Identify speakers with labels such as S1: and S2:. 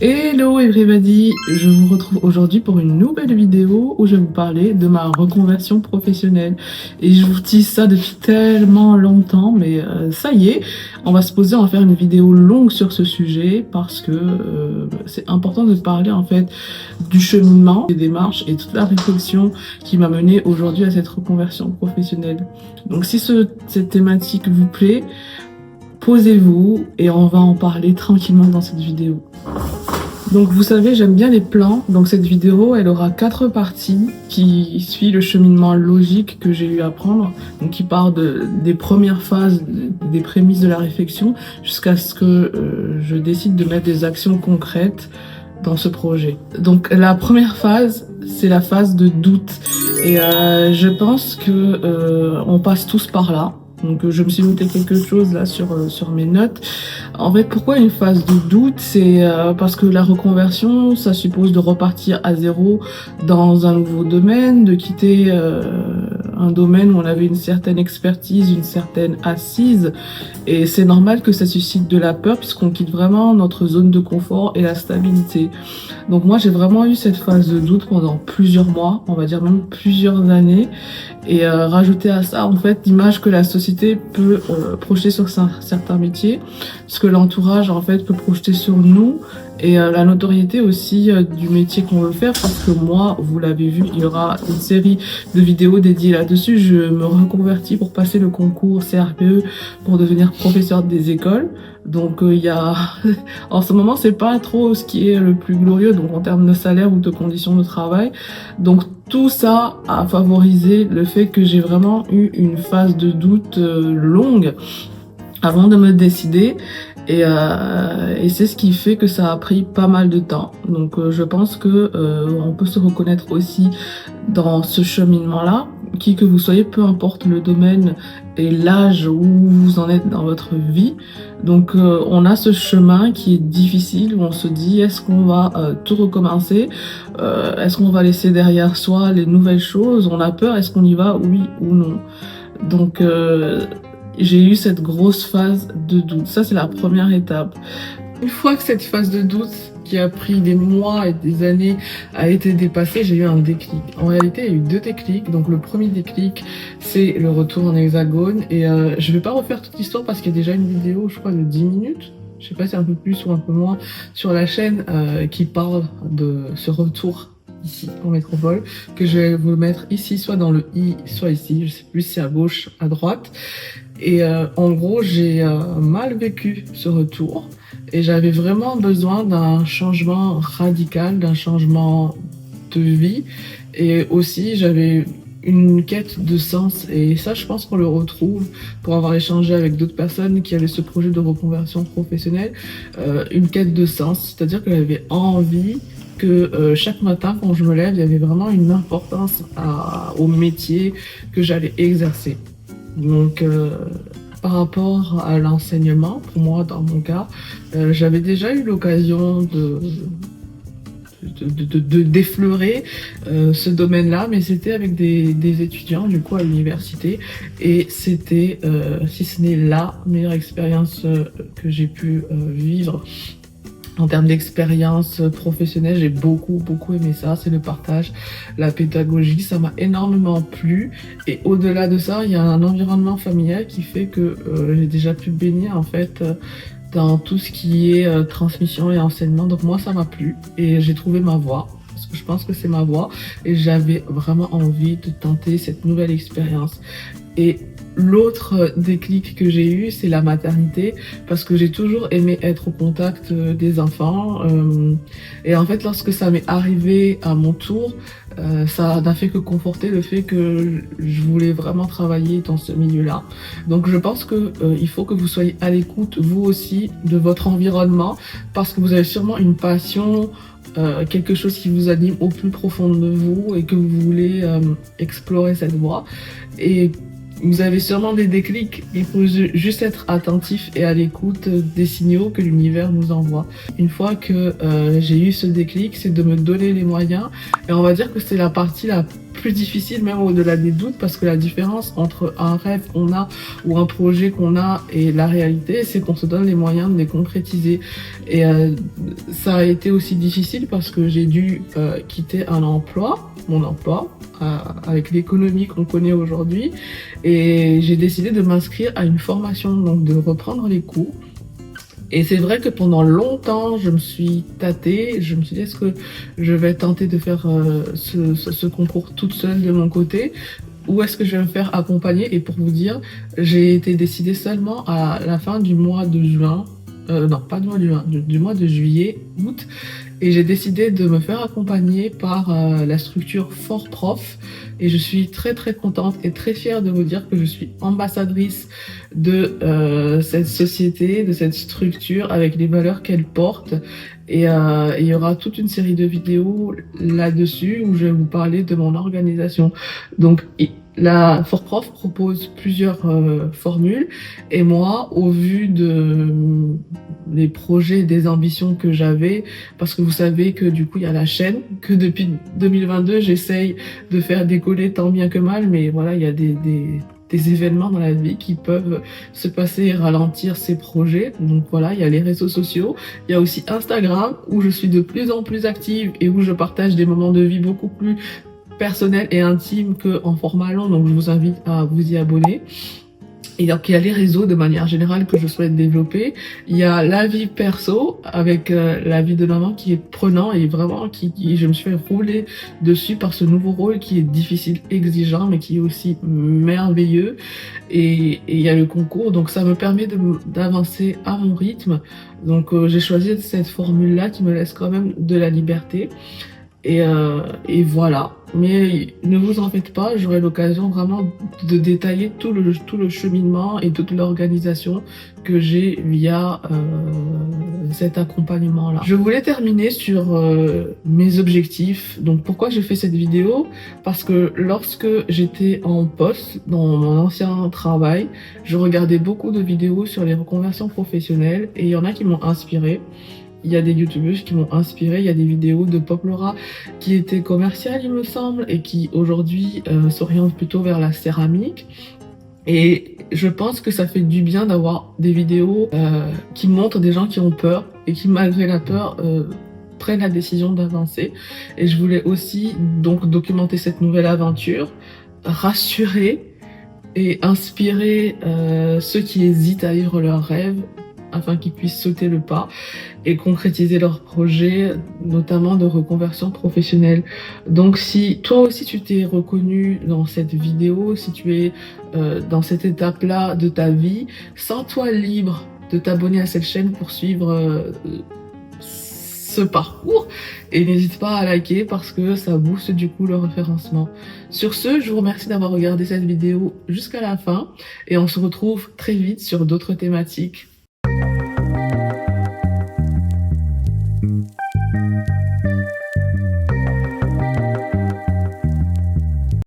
S1: Hello everybody, je vous retrouve aujourd'hui pour une nouvelle vidéo où je vais vous parler de ma reconversion professionnelle. Et je vous dis ça depuis tellement longtemps, mais ça y est, on va se poser, on va faire une vidéo longue sur ce sujet parce que c'est important de parler en fait du cheminement, des démarches et toute la réflexion qui m'a mené aujourd'hui à cette reconversion professionnelle. Donc si cette thématique vous plaît, posez-vous et on va en parler tranquillement dans cette vidéo. Donc vous savez, j'aime bien les plans, donc cette vidéo elle aura 4 parties qui suit le cheminement logique que j'ai eu à prendre, donc qui part des premières phases, des prémices de la réflexion, jusqu'à ce que je décide de mettre des actions concrètes dans ce projet. Donc la première phase, c'est la phase de doute, et je pense que on passe tous par là. Donc je me suis noté quelque chose là sur mes notes. En fait, pourquoi une phase de doute? C'est parce que la reconversion, ça suppose de repartir à zéro dans un nouveau domaine, de quitter un domaine où on avait une certaine expertise, une certaine assise. Et c'est normal que ça suscite de la peur puisqu'on quitte vraiment notre zone de confort et la stabilité. Donc moi, j'ai vraiment eu cette phase de doute pendant plusieurs mois, on va dire même plusieurs années. Et rajouter à ça, en fait, l'image que la société peut projeter sur certains métiers, ce que l'entourage, en fait, peut projeter sur nous, et la notoriété aussi du métier qu'on veut faire, parce que moi, vous l'avez vu, il y aura une série de vidéos dédiées là-dessus. Je me reconvertis pour passer le concours CRPE pour devenir professeur des écoles. Donc il y a en ce moment c'est pas trop ce qui est le plus glorieux, donc en termes de salaire ou de conditions de travail. Donc tout ça a favorisé le fait que j'ai vraiment eu une phase de doute longue avant de me décider, et c'est ce qui fait que ça a pris pas mal de temps. Donc je pense que on peut se reconnaître aussi dans ce cheminement-là, qui que vous soyez, peu importe le domaine et l'âge où vous en êtes dans votre vie. Donc on a ce chemin qui est difficile, où on se dit est-ce qu'on va tout recommencer, est-ce qu'on va laisser derrière soi les nouvelles choses, on a peur, est-ce qu'on y va, oui ou non. Donc j'ai eu cette grosse phase de doute. Ça, c'est la première étape. Une fois que cette phase de doute, qui a pris des mois et des années, a été dépassée, j'ai eu un déclic. En réalité, il y a eu 2 déclics. Donc le premier déclic, c'est le retour en hexagone. Et je vais pas refaire toute l'histoire parce qu'il y a déjà une vidéo, je crois, de 10 minutes. Je sais pas si un peu plus ou un peu moins sur la chaîne qui parle de ce retour ici en métropole, que je vais vous mettre ici, soit dans le i, soit ici, je sais plus si c'est à gauche, à droite. Et en gros, j'ai mal vécu ce retour et j'avais vraiment besoin d'un changement radical, d'un changement de vie, et aussi j'avais une quête de sens, et ça je pense qu'on le retrouve pour avoir échangé avec d'autres personnes qui avaient ce projet de reconversion professionnelle, une quête de sens, c'est-à-dire que j'avais envie que chaque matin quand je me lève, il y avait vraiment une importance au métier que j'allais exercer. Donc par rapport à l'enseignement, pour moi dans mon cas, j'avais déjà eu l'occasion d'effleurer ce domaine-là, mais c'était avec des étudiants du coup à l'université, et c'était si ce n'est la meilleure expérience que j'ai pu vivre. En termes d'expérience professionnelle, j'ai beaucoup aimé ça, c'est le partage, la pédagogie, ça m'a énormément plu. Et au-delà de ça, il y a un environnement familial qui fait que j'ai déjà pu baigner en fait dans tout ce qui est transmission et enseignement. Donc moi, ça m'a plu et j'ai trouvé ma voie, parce que je pense que c'est ma voie, et j'avais vraiment envie de tenter cette nouvelle expérience. Et l'autre déclic que j'ai eu, c'est la maternité, parce que j'ai toujours aimé être au contact des enfants. Et en fait, lorsque ça m'est arrivé à mon tour, ça n'a fait que conforter le fait que je voulais vraiment travailler dans ce milieu-là. Donc je pense que il faut que vous soyez à l'écoute, vous aussi, de votre environnement, parce que vous avez sûrement une passion, quelque chose qui vous anime au plus profond de vous et que vous voulez explorer cette voie. Et Vous avez sûrement des déclics, il faut juste être attentif et à l'écoute des signaux que l'univers nous envoie. Une fois que j'ai eu ce déclic, c'est de me donner les moyens, et on va dire que c'est la partie la plus difficile, même au-delà des doutes, parce que la différence entre un rêve qu'on a ou un projet qu'on a et la réalité, c'est qu'on se donne les moyens de les concrétiser. Et ça a été aussi difficile parce que j'ai dû quitter mon emploi, avec l'économie qu'on connaît aujourd'hui, et j'ai décidé de m'inscrire à une formation, donc de reprendre les cours. Et c'est vrai que pendant longtemps, je me suis tâtée, je me suis dit, est-ce que je vais tenter de faire ce concours toute seule de mon côté, ou est-ce que je vais me faire accompagner? Et pour vous dire, j'ai été décidée seulement à la fin du mois de juin, non pas du mois de juin, du mois de juillet, août, et j'ai décidé de me faire accompagner par la structure Fort Prof, et je suis très très contente et très fière de vous dire que je suis ambassadrice de cette société, de cette structure avec les valeurs qu'elle porte. Et il y aura toute une série de vidéos là-dessus où je vais vous parler de mon organisation. Donc la Fort Prof propose plusieurs formules, et moi, au vu des projets, des ambitions que j'avais, parce que vous savez que du coup il y a la chaîne, que depuis 2022 j'essaye de faire décoller tant bien que mal, mais voilà, il y a des événements dans la vie qui peuvent se passer et ralentir ces projets. Donc voilà, il y a les réseaux sociaux, il y a aussi Instagram où je suis de plus en plus active et où je partage des moments de vie beaucoup plus personnels et intimes qu'en format long, donc je vous invite à vous y abonner. Et donc il y a les réseaux de manière générale que je souhaite développer. Il y a la vie perso avec la vie de maman qui est prenant et vraiment je me suis fait rouler dessus par ce nouveau rôle qui est difficile, exigeant, mais qui est aussi merveilleux. Et il y a le concours, donc ça me permet d'avancer à mon rythme. Donc j'ai choisi cette formule-là qui me laisse quand même de la liberté. Et voilà. Mais ne vous en faites pas, j'aurai l'occasion vraiment de détailler tout le cheminement et toute l'organisation que j'ai via cet accompagnement-là. Je voulais terminer sur mes objectifs. Donc pourquoi j'ai fait cette vidéo? Parce que lorsque j'étais en poste dans mon ancien travail, je regardais beaucoup de vidéos sur les reconversions professionnelles et il y en a qui m'ont inspirée. Il y a des youtubeuses qui m'ont inspiré, il y a des vidéos de Pop Laura qui étaient commerciales, il me semble, et qui aujourd'hui s'orientent plutôt vers la céramique. Et je pense que ça fait du bien d'avoir des vidéos qui montrent des gens qui ont peur et qui, malgré la peur, prennent la décision d'avancer. Et je voulais aussi donc documenter cette nouvelle aventure, rassurer et inspirer ceux qui hésitent à vivre leurs rêves, afin qu'ils puissent sauter le pas et concrétiser leurs projets, notamment de reconversion professionnelle. Donc si toi aussi tu t'es reconnu dans cette vidéo, si tu es dans cette étape-là de ta vie, sens-toi libre de t'abonner à cette chaîne pour suivre ce parcours, et n'hésite pas à liker parce que ça booste du coup le référencement. Sur ce, je vous remercie d'avoir regardé cette vidéo jusqu'à la fin et on se retrouve très vite sur d'autres thématiques.